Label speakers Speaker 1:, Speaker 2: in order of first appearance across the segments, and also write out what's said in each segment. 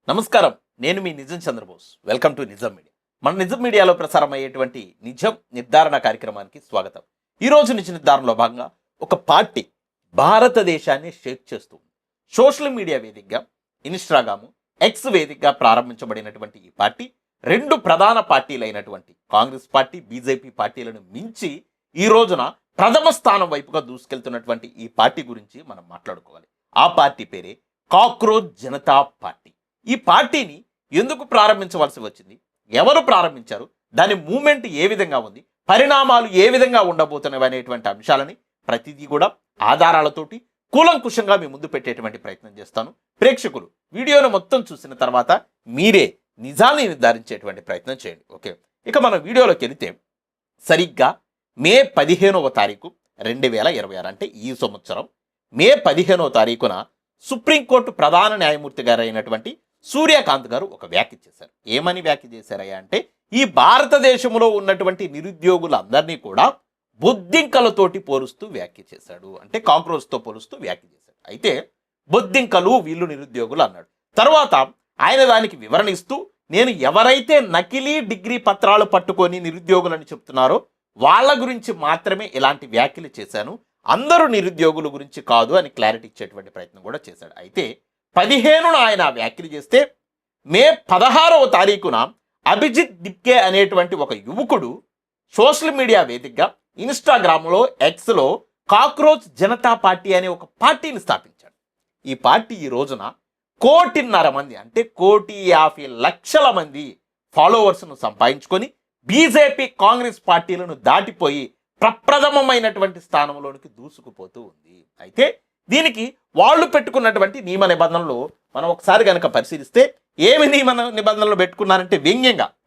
Speaker 1: నమస్కారం. నేను మీ నిజం చంద్రబోస్. వెల్కమ్ టు నిజం మీడియా. మన నిజం మీడియాలో ప్రసారం అయ్యేటువంటి నిజం నిర్ధారణ కార్యక్రమానికి స్వాగతం. ఈరోజు నిజ నిర్ధారణలో భాగంగా ఒక పార్టీ భారతదేశాన్ని షేక్ చేస్తుంది. సోషల్ మీడియా వేదికగా ఇన్స్టాగ్రామ్, ఎక్స్ వేదికగా ప్రారంభించబడినటువంటి ఈ పార్టీ రెండు ప్రధాన పార్టీలైనటువంటి కాంగ్రెస్ పార్టీ, బీజేపీ పార్టీలను మించి ఈ రోజున ప్రథమ స్థానం వైపుగా దూసుకెళ్తున్నటువంటి ఈ పార్టీ గురించి మనం మాట్లాడుకోవాలి. ఆ పార్టీ పేరే కాక్రోచ్ జనతా పార్టీ. ఈ పార్టీని ఎందుకు ప్రారంభించవలసి వచ్చింది, ఎవరు ప్రారంభించారు, దాని మూమెంట్ ఏ విధంగా ఉంది, పరిణామాలు ఏ విధంగా ఉండబోతున్నవి అనేటువంటి అంశాలని ప్రతిదీ కూడా ఆధారాలతోటి కూలంకుషంగా మీ ముందు పెట్టేటువంటి ప్రయత్నం చేస్తాను. ప్రేక్షకులు వీడియోను మొత్తం చూసిన తర్వాత మీరే నిజాన్ని నిర్ధారించేటువంటి ప్రయత్నం చేయండి. ఓకే, ఇక మనం వీడియోలోకి వెళితే సరిగ్గా మే 15వ తారీఖు 2026 అంటే ఈ సంవత్సరం మే 15వ తారీఖున సుప్రీంకోర్టు ప్రధాన న్యాయమూర్తి గారు అయినటువంటి సూర్యకాంత్ గారు ఒక వ్యాఖ్య చేశారు. ఏమని వ్యాఖ్య చేశారయ్యా అంటే, ఈ భారతదేశంలో ఉన్నటువంటి నిరుద్యోగులందరినీ కూడా బొద్దింకలతోటి పోలుస్తూ వ్యాఖ్య చేశాడు. అంటే కాక్రోచ్తో పోలుస్తూ వ్యాఖ్య చేశాడు. అయితే బొద్దింకలు వీళ్ళు నిరుద్యోగులు అన్నాడు. తర్వాత ఆయన దానికి వివరణ ఇస్తూ, నేను ఎవరైతే నకిలీ డిగ్రీ పత్రాలు పట్టుకొని నిరుద్యోగులని చెప్తున్నారో వాళ్ళ గురించి మాత్రమే ఇలాంటి వ్యాఖ్యలు చేశాను, అందరూ నిరుద్యోగుల గురించి కాదు అని క్లారిటీ ఇచ్చేటువంటి ప్రయత్నం కూడా చేశాడు. అయితే 15న ఆయన వ్యాఖ్యలు చేస్తే మే 16వ తారీఖున అభిజిత్ దిప్కే అనేటువంటి ఒక యువకుడు సోషల్ మీడియా వేదికగా ఇన్స్టాగ్రామ్లో, ఎక్స్లో కాక్రోచ్ జనతా పార్టీ అనే ఒక పార్టీని స్థాపించాడు. ఈ పార్టీ ఈ రోజున 1.5 కోటి మంది అంటే 1,50,00,000 మంది ఫాలోవర్స్ను సంపాదించుకొని బీజేపీ, కాంగ్రెస్ పార్టీలను దాటిపోయి ప్రప్రథమమైనటువంటి స్థానంలోనికి దూసుకుపోతూ ఉంది. అయితే దీనికి వాళ్ళు పెట్టుకున్నటువంటి నియమ నిబంధనలు మనం ఒకసారి కనుక పరిశీలిస్తే ఏమి నియమ నిబంధనలు పెట్టుకున్నారంటే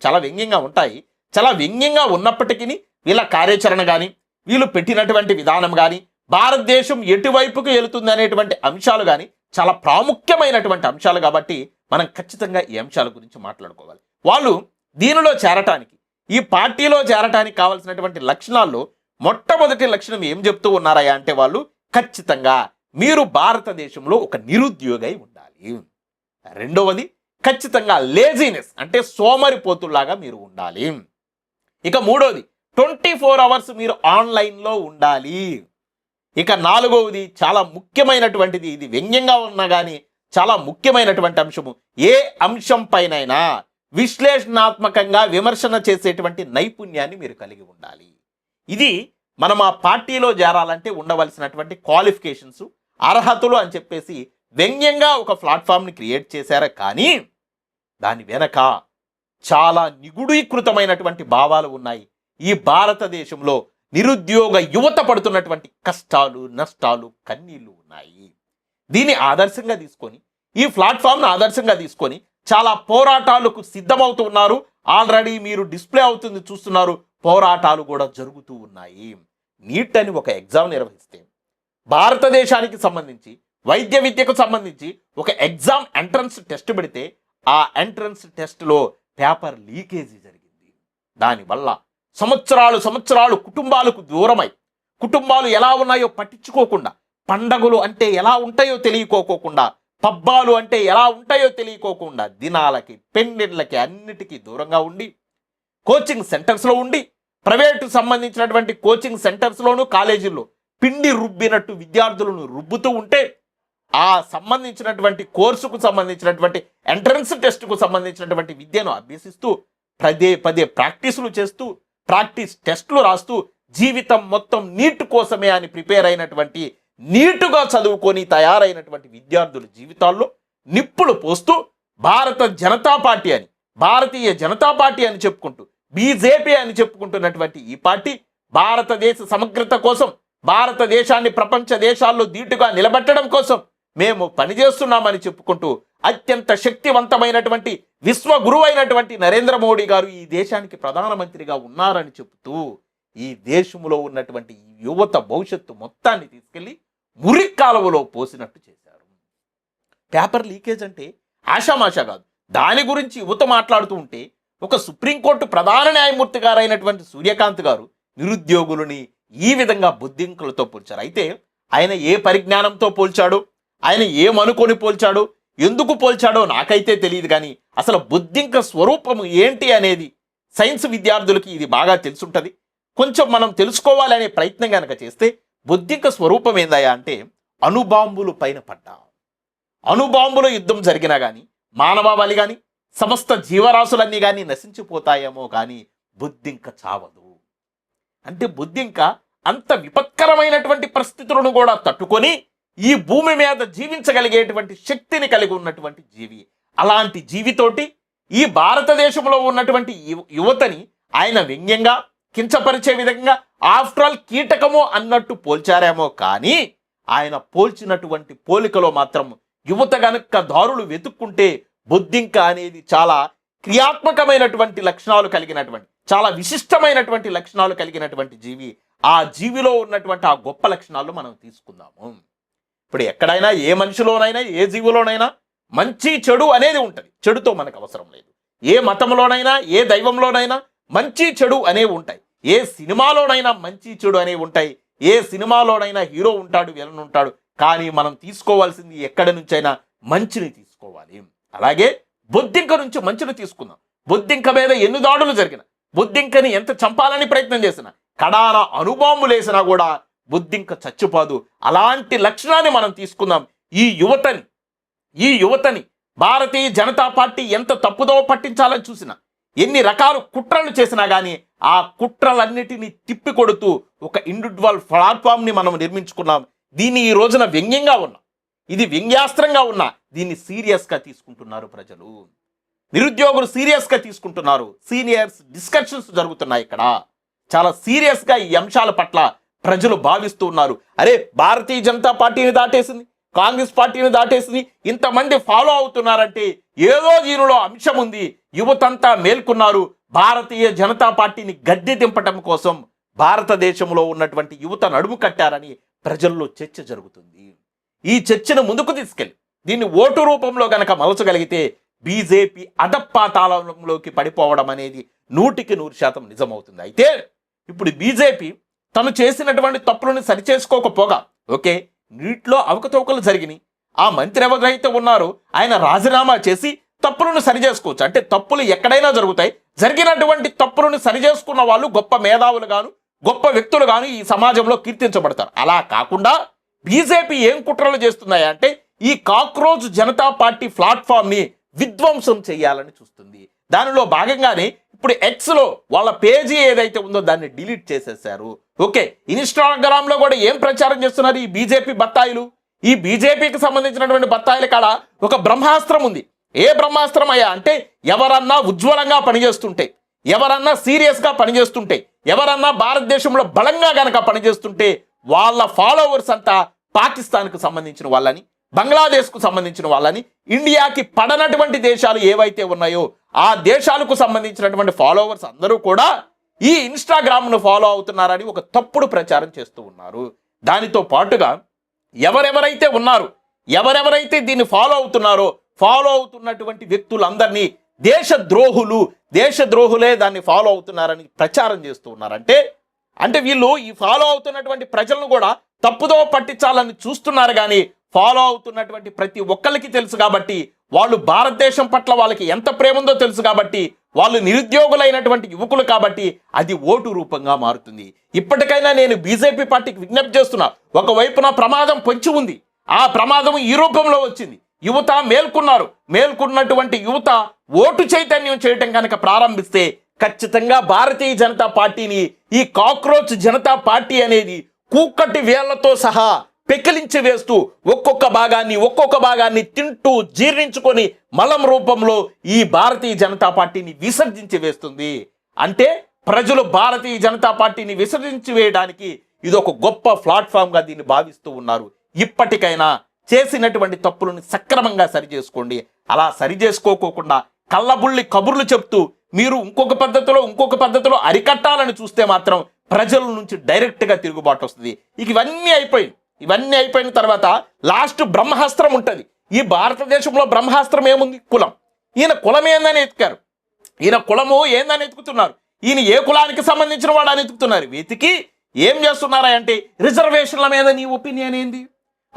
Speaker 1: చాలా వ్యంగ్యంగా ఉంటాయి. చాలా వ్యంగ్యంగా ఉన్నప్పటికీ వీళ్ళ కార్యాచరణ కానీ, వీళ్ళు పెట్టినటువంటి విధానం కానీ, భారతదేశం ఎటువైపుకు వెళుతుంది అనేటువంటి అంశాలు కానీ చాలా ప్రాముఖ్యమైనటువంటి అంశాలు కాబట్టి మనం ఖచ్చితంగా ఈ అంశాల గురించి మాట్లాడుకోవాలి. వాళ్ళు దీనిలో చేరటానికి, ఈ పార్టీలో చేరటానికి కావాల్సినటువంటి లక్షణాల్లో మొట్టమొదటి లక్షణం ఏం చెప్తూ ఉన్నారయ్యా అంటే, వాళ్ళు ఖచ్చితంగా మీరు భారతదేశంలో ఒక నిరుద్యోగై ఉండాలి. రెండవది ఖచ్చితంగా లేజినెస్ అంటే సోమరిపోతుల్లాగా మీరు ఉండాలి. ఇక మూడవది 24 అవర్స్ మీరు ఆన్లైన్లో ఉండాలి. ఇక నాలుగవది చాలా ముఖ్యమైనటువంటిది, ఇది వ్యంగ్యంగా ఉన్నా కానీ చాలా ముఖ్యమైనటువంటి అంశము, ఏ అంశం పైనైనా విశ్లేషణాత్మకంగా విమర్శన చేసేటువంటి నైపుణ్యాన్ని మీరు కలిగి ఉండాలి. ఇది మనం ఆ పార్టీలో చేరాలంటే ఉండవలసినటువంటి క్వాలిఫికేషన్స్, అర్హతలు అని చెప్పేసి వ్యంగ్యంగా ఒక ప్లాట్ఫామ్ని క్రియేట్ చేశారా, కానీ దాని వెనక చాలా నిగూఢీకృతమైనటువంటి భావాలు ఉన్నాయి. ఈ భారతదేశంలో నిరుద్యోగ యువత పడుతున్నటువంటి కష్టాలు, నష్టాలు, కన్నీళ్లు ఉన్నాయి. దీన్ని ఆదర్శంగా తీసుకొని, ఈ ప్లాట్ఫామ్ను ఆదర్శంగా తీసుకొని చాలా పోరాటాలకు సిద్ధమవుతూ ఉన్నారు. ఆల్రెడీ మీరు డిస్ప్లే అవుతుంది చూస్తున్నారు, పోరాటాలు కూడా జరుగుతూ ఉన్నాయి. నీట్ అని ఒక ఎగ్జామ్ నిర్వహిస్తే భారతదేశానికి సంబంధించి వైద్య విద్యకు సంబంధించి ఒక ఎగ్జామ్ ఎంట్రన్స్ టెస్ట్ పెడితే ఆ ఎంట్రన్స్ టెస్ట్లో పేపర్ లీకేజీ జరిగింది. దానివల్ల సంవత్సరాలు కుటుంబాలకు దూరమై, కుటుంబాలు ఎలా ఉన్నాయో పట్టించుకోకుండా, పండగలు అంటే ఎలా ఉంటాయో తెలియకోకుండా, పబ్బాలు అంటే ఎలా ఉంటాయో తెలియకోకుండా, దినాలకి, పెండిళ్ళకి అన్నిటికీ దూరంగా ఉండి కోచింగ్ సెంటర్స్లో ఉండి, ప్రైవేటు సంబంధించినటువంటి కోచింగ్ సెంటర్స్లోను, కాలేజీల్లో పిండి రుబ్బినట్టు విద్యార్థులను రుబ్బుతూ ఉంటే, ఆ సంబంధించినటువంటి కోర్సుకు సంబంధించినటువంటి ఎంట్రన్స్ టెస్టుకు సంబంధించినటువంటి విద్యను అభ్యసిస్తూ పదే ప్రాక్టీసులు చేస్తూ, ప్రాక్టీస్ టెస్టులు రాస్తూ, జీవితం మొత్తం నీట్ కోసమే అని ప్రిపేర్ అయినటువంటి, నీటుగా చదువుకొని తయారైనటువంటి విద్యార్థుల జీవితాల్లో నిప్పులు పోస్తూ భారతీయ జనతా పార్టీ అని చెప్పుకుంటూ, బీజేపీ అని చెప్పుకుంటున్నటువంటి ఈ పార్టీ భారతదేశ సమగ్రత కోసం, భారతదేశాన్ని ప్రపంచ దేశాల్లో ధీటుగా నిలబెట్టడం కోసం మేము పనిచేస్తున్నామని చెప్పుకుంటూ, అత్యంత శక్తివంతమైనటువంటి విశ్వగురువు అయినటువంటి నరేంద్ర మోడీ గారు ఈ దేశానికి ప్రధానమంత్రిగా ఉన్నారని చెబుతూ, ఈ దేశంలో ఉన్నటువంటి యువత భవిష్యత్తు మొత్తాన్ని తీసుకెళ్లి మురిక్కాలవలో పోసినట్టు చేశారు. పేపర్ లీకేజ్ అంటే ఆషామాషా కాదు. దాని గురించి యువత మాట్లాడుతూ ఉంటే, ఒక సుప్రీంకోర్టు ప్రధాన న్యాయమూర్తి గారు అయినటువంటి సూర్యకాంత్ గారు నిరుద్యోగులని ఈ విధంగా బొద్దింకలతో పోల్చారు. అయితే ఆయన ఏ పరిజ్ఞానంతో పోల్చాడు, ఆయన ఏమనుకొని పోల్చాడు, ఎందుకు పోల్చాడో నాకైతే తెలియదు, కానీ అసలు బొద్దింక స్వరూపం ఏంటి అనేది సైన్స్ విద్యార్థులకి ఇది బాగా తెలుసుంటుంది. కొంచెం మనం తెలుసుకోవాలనే ప్రయత్నం కనుక చేస్తే బొద్దింక స్వరూపం ఏందయ్యా అంటే అణుబాంబులు పైన పడ్డా, అణుబాంబుల యుద్ధం జరిగినా కానీ మానవాళి కానీ సమస్త జీవరాశులన్నీ కానీ నశించిపోతాయేమో కానీ బొద్దింక చావదు. అంటే బొద్దింక అంత విపత్కరమైనటువంటి పరిస్థితులను కూడా తట్టుకొని ఈ భూమి మీద జీవించగలిగేటువంటి శక్తిని కలిగి ఉన్నటువంటి జీవి. అలాంటి జీవితోటి ఈ భారతదేశంలో ఉన్నటువంటి యువతని ఆయన వ్యంగ్యంగా కించపరిచే విధంగా ఆఫ్టర్ ఆల్ కీటకమో అన్నట్టు పోల్చారేమో కానీ ఆయన పోల్చినటువంటి పోలికలో మాత్రం యువత గనక దారులు వెతుక్కుంటే బొద్దింక అనేది చాలా క్రియాత్మకమైనటువంటి లక్షణాలు కలిగినటువంటి, చాలా విశిష్టమైనటువంటి లక్షణాలు కలిగినటువంటి జీవి. ఆ జీవిలో ఉన్నటువంటి ఆ గొప్ప లక్షణాలు మనం తీసుకుందాము. ఇప్పుడు ఎక్కడైనా ఏ మనిషిలోనైనా ఏ జీవిలోనైనా మంచి చెడు అనేది ఉంటుంది. చెడుతో మనకు అవసరం లేదు. ఏ మతంలోనైనా ఏ దైవంలోనైనా మంచి చెడు అనేవి ఉంటాయి. ఏ సినిమాలోనైనా మంచి చెడు అనేవి ఉంటాయి. ఏ సినిమాలోనైనా హీరో ఉంటాడు, విలన్ ఉంటాడు. కానీ మనం తీసుకోవాల్సింది ఎక్కడి నుంచైనా మంచిని తీసుకోవాలి. అలాగే బొద్దింక నుంచి మంచిని తీసుకుందాం. బొద్దింక మీద ఎన్ని దాడులు జరిగిన, బొద్దింకని ఎంత చంపాలని ప్రయత్నం చేసినా, కడాన అణుబాంబులేసినా కూడా బొద్దింక చచ్చిపోదు. అలాంటి లక్షణాన్ని మనం తీసుకుందాం. ఈ యువతని భారతీయ జనతా పార్టీ ఎంత తప్పుదో పట్టించాలని చూసినా, ఎన్ని రకాల కుట్రలు చేసినా కానీ ఆ కుట్రలన్నిటినీ తిప్పి కొడుతూ ఒక ఇండివిడ్యువల్ ప్లాట్ఫామ్ని మనం నిర్మించుకున్నాం. దీన్ని ఈ రోజున వ్యంగ్యంగా ఉన్నా, ఇది వ్యంగ్యాస్త్రంగా ఉన్నా దీన్ని సీరియస్గా తీసుకుంటున్నారు ప్రజలు. నిరుద్యోగులు సీరియస్గా తీసుకుంటున్నారు. సీనియర్స్ డిస్కషన్స్ జరుగుతున్నాయి. ఇక్కడ చాలా సీరియస్గా ఈ అంశాల పట్ల ప్రజలు భావిస్తూ ఉన్నారు. అరే, భారతీయ జనతా పార్టీని దాటేసింది, కాంగ్రెస్ పార్టీని దాటేసింది, ఇంతమంది ఫాలో అవుతున్నారంటే ఏదో దీనిలో అంశం ఉంది. యువతంతా మేల్కొన్నారు. భారతీయ జనతా పార్టీని గద్దె దింపటం కోసం భారతదేశంలో ఉన్నటువంటి యువత నడుము కట్టారని ప్రజల్లో చర్చ జరుగుతుంది. ఈ చర్చను ముందుకు తీసుకెళ్ళి దీన్ని ఓటు రూపంలో గనక మలచగలిగితే బీజేపీ అధపాతాళంలోకి పడిపోవడం అనేది 100% నిజమవుతుంది. అయితే ఇప్పుడు బీజేపీ తను చేసినటువంటి తప్పులను సరిచేసుకోకపోగా, ఓకే, నీటిలో అవకతవకలు జరిగినాయి, ఆ మంత్రి ఎవరైతే ఉన్నారో ఆయన రాజీనామా చేసి తప్పులను సరిచేసుకోవచ్చు. అంటే తప్పులు ఎక్కడైనా జరుగుతాయి. జరిగినటువంటి తప్పులను సరిచేసుకున్న వాళ్ళు గొప్ప మేధావులు గాను గొప్ప వ్యక్తులు గాను ఈ సమాజంలో కీర్తించబడతారు. అలా కాకుండా బీజేపీ ఏం కుట్రలు చేస్తున్నాయి అంటే ఈ కాక్రోచ్ జనతా పార్టీ ప్లాట్ఫామ్ని విధ్వంసం చేయాలని చూస్తుంది. దానిలో భాగంగానే ఇప్పుడు ఎక్స్లో వాళ్ళ పేజీ ఏదైతే ఉందో దాన్ని డిలీట్ చేసేసారు. ఓకే, ఇన్స్టాగ్రామ్లో కూడా ఏం ప్రచారం చేస్తున్నారు ఈ బీజేపీ బత్తాయిలు? ఈ బీజేపీకి సంబంధించినటువంటి బత్తాయిల కాడ ఒక బ్రహ్మాస్త్రం ఉంది. ఏ బ్రహ్మాస్త్రం అయ్యా అంటే ఎవరన్నా ఉజ్వలంగా పనిచేస్తుంటే, ఎవరన్నా సీరియస్గా పనిచేస్తుంటే, ఎవరన్నా భారతదేశంలో బలంగా గనక పనిచేస్తుంటే వాళ్ళ ఫాలోవర్స్ అంతా పాకిస్తాన్కు సంబంధించిన వాళ్ళని, బంగ్లాదేశ్కు సంబంధించిన వాళ్ళని, ఇండియాకి పడనటువంటి దేశాలు ఏవైతే ఉన్నాయో ఆ దేశాలకు సంబంధించినటువంటి ఫాలోవర్స్ అందరూ కూడా ఈ ఇన్స్టాగ్రామ్ను ఫాలో అవుతున్నారని ఒక తప్పుడు ప్రచారం చేస్తూ ఉన్నారు. దానితో పాటుగా ఎవరెవరైతే ఉన్నారు, ఎవరెవరైతే దీన్ని ఫాలో అవుతున్నారో ఫాలో అవుతున్నటువంటి వ్యక్తులందరినీ దేశద్రోహులే దాన్ని ఫాలో అవుతున్నారని ప్రచారం చేస్తూ ఉన్నారంటే అంటే వీళ్ళు ఈ ఫాలో అవుతున్నటువంటి ప్రజలను కూడా తప్పుదో పట్టించాలని చూస్తున్నారు. కానీ ఫాలో అవుతున్నటువంటి ప్రతి ఒక్కరికి తెలుసు కాబట్టి, వాళ్ళు భారతదేశం పట్ల వాళ్ళకి ఎంత ప్రేమ ఉందో తెలుసు కాబట్టి, వాళ్ళు నిరుద్యోగులైనటువంటి యువకులు కాబట్టి అది ఓటు రూపంగా మారుతుంది. ఇప్పటికైనా నేను బీజేపీ పార్టీకి విజ్ఞప్తి చేస్తున్నా. ఒకవైపున ప్రమాదం పొంచి ఉంది, ఆ ప్రమాదం ఈ రూపంలో వచ్చింది. యువత మేల్కొన్నటువంటి యువత ఓటు చైతన్యం చేయటం కనుక ప్రారంభిస్తే ఖచ్చితంగా భారతీయ జనతా పార్టీని ఈ కాక్రోచ్ జనతా పార్టీ అనేది కూకటి వేళ్లతో సహా పెకిలించి వేస్తూ ఒక్కొక్క భాగాన్ని తింటూ జీర్ణించుకొని మలం రూపంలో ఈ భారతీయ జనతా పార్టీని విసర్జించి వేస్తుంది. అంటే ప్రజలు భారతీయ జనతా పార్టీని విసర్జించి వేయడానికి ఇది ఒక గొప్ప ప్లాట్ఫామ్గా దీన్ని భావిస్తూ ఉన్నారు. ఇప్పటికైనా చేసినటువంటి తప్పులను సక్రమంగా సరిచేసుకోండి. అలా సరిచేసుకోకుండా కళ్ళబుల్లి కబుర్లు చెప్తూ మీరు ఇంకొక పద్ధతిలో అరికట్టాలని చూస్తే మాత్రం ప్రజల నుంచి డైరెక్ట్గా తిరుగుబాటు వస్తుంది. ఇవన్నీ అయిపోయిన తర్వాత లాస్ట్ బ్రహ్మాస్త్రం ఉంటుంది. ఈ భారతదేశంలో బ్రహ్మాస్త్రం ఏముంది? కులం. ఈయన కులం ఏందని ఎత్తుకారు, ఈయన కులము ఏందని ఎత్తుకుతున్నారు, ఈయన ఏ కులానికి సంబంధించిన వాడు అని ఎత్తుకుతున్నారు. వెతికి ఏం చేస్తున్నారా అంటే రిజర్వేషన్ల మీద నీ ఒపీనియన్ ఏంది?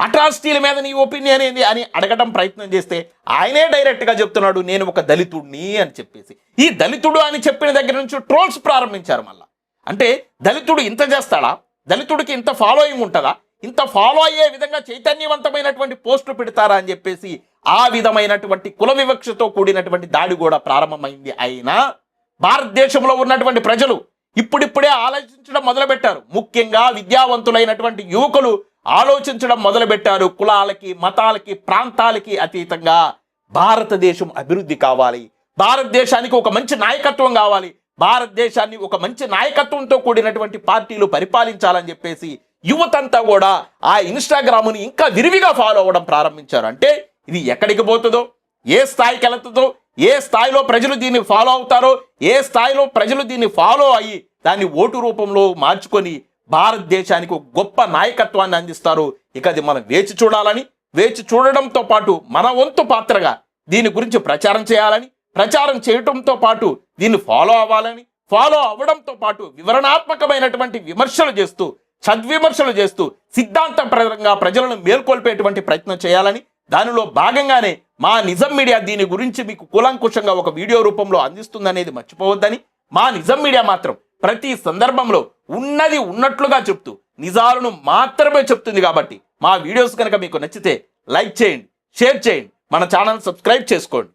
Speaker 1: అట్రాసిటీల మీద నీ ఒపీనియన్ ఏంది అని అడగడం ప్రయత్నం చేస్తే ఆయనే డైరెక్ట్గా చెప్తున్నాడు నేను ఒక దళితుడిని అని చెప్పేసి. ఈ దళితుడు అని చెప్పిన దగ్గర నుంచి ట్రోల్స్ ప్రారంభించారు మళ్ళా. అంటే దళితుడు ఇంత చేస్తాడా, దళితుడికి ఇంత ఫాలోయింగ్ ఉంటుందా, ఇంత ఫాలో అయ్యే విధంగా చైతన్యవంతమైనటువంటి పోస్టులు పెడతారా అని చెప్పేసి ఆ విధమైనటువంటి కుల వివక్షతో కూడినటువంటి దాడి కూడా ప్రారంభమైంది. అయినా భారతదేశంలో ఉన్నటువంటి ప్రజలు ఇప్పుడిప్పుడే ఆలోచించడం మొదలుపెట్టారు. ముఖ్యంగా విద్యావంతులైనటువంటి యువకులు ఆలోచించడం మొదలుపెట్టారు. కులాలకి, మతాలకి, ప్రాంతాలకి అతీతంగా భారతదేశం అభివృద్ధి కావాలి, భారతదేశానికి ఒక మంచి నాయకత్వం కావాలి, భారతదేశాన్ని ఒక మంచి నాయకత్వంతో కూడినటువంటి పార్టీలు పరిపాలించాలని చెప్పేసి యువతంతా కూడా ఆ ఇన్స్టాగ్రామ్ని ఇంకా విరివిగా ఫాలో అవ్వడం ప్రారంభించారు. అంటే ఇది ఎక్కడికి పోతుందో, ఏ స్థాయికి వెళుతుందో, ఏ స్థాయిలో ప్రజలు దీన్ని ఫాలో అవుతారో, ఏ స్థాయిలో ప్రజలు దీన్ని ఫాలో అయ్యి దాన్ని ఓటు రూపంలో మార్చుకొని భారతదేశానికి ఒక గొప్ప నాయకత్వాన్ని అందిస్తారు. ఇక అది మనం వేచి చూడాలని, వేచి చూడడంతో పాటు మన వంతు పాత్రగా దీని గురించి ప్రచారం చేయాలని, ప్రచారం చేయడంతో పాటు దీన్ని ఫాలో అవ్వాలని, ఫాలో అవ్వడంతో పాటు వివరణాత్మకమైనటువంటి విమర్శలు చేస్తూ, సద్విమర్శలు చేస్తూ సిద్ధాంతపరంగా ప్రజలను మేల్కొల్పేటువంటి ప్రయత్నం చేయాలని, దానిలో భాగంగానే మా నిజం మీడియా దీని గురించి మీకు కూలంకుషంగా ఒక వీడియో రూపంలో అందిస్తుందనేది మర్చిపోవద్దని. మా నిజం మీడియా మాత్రం ప్రతి సందర్భంలో ఉన్నది ఉన్నట్లుగా చెప్తూ నిజాలను మాత్రమే చెప్తుంది. కాబట్టి మా వీడియోస్ కనుక మీకు నచ్చితే లైక్ చేయండి, షేర్ చేయండి, మన ఛానల్ సబ్స్క్రైబ్ చేసుకోండి.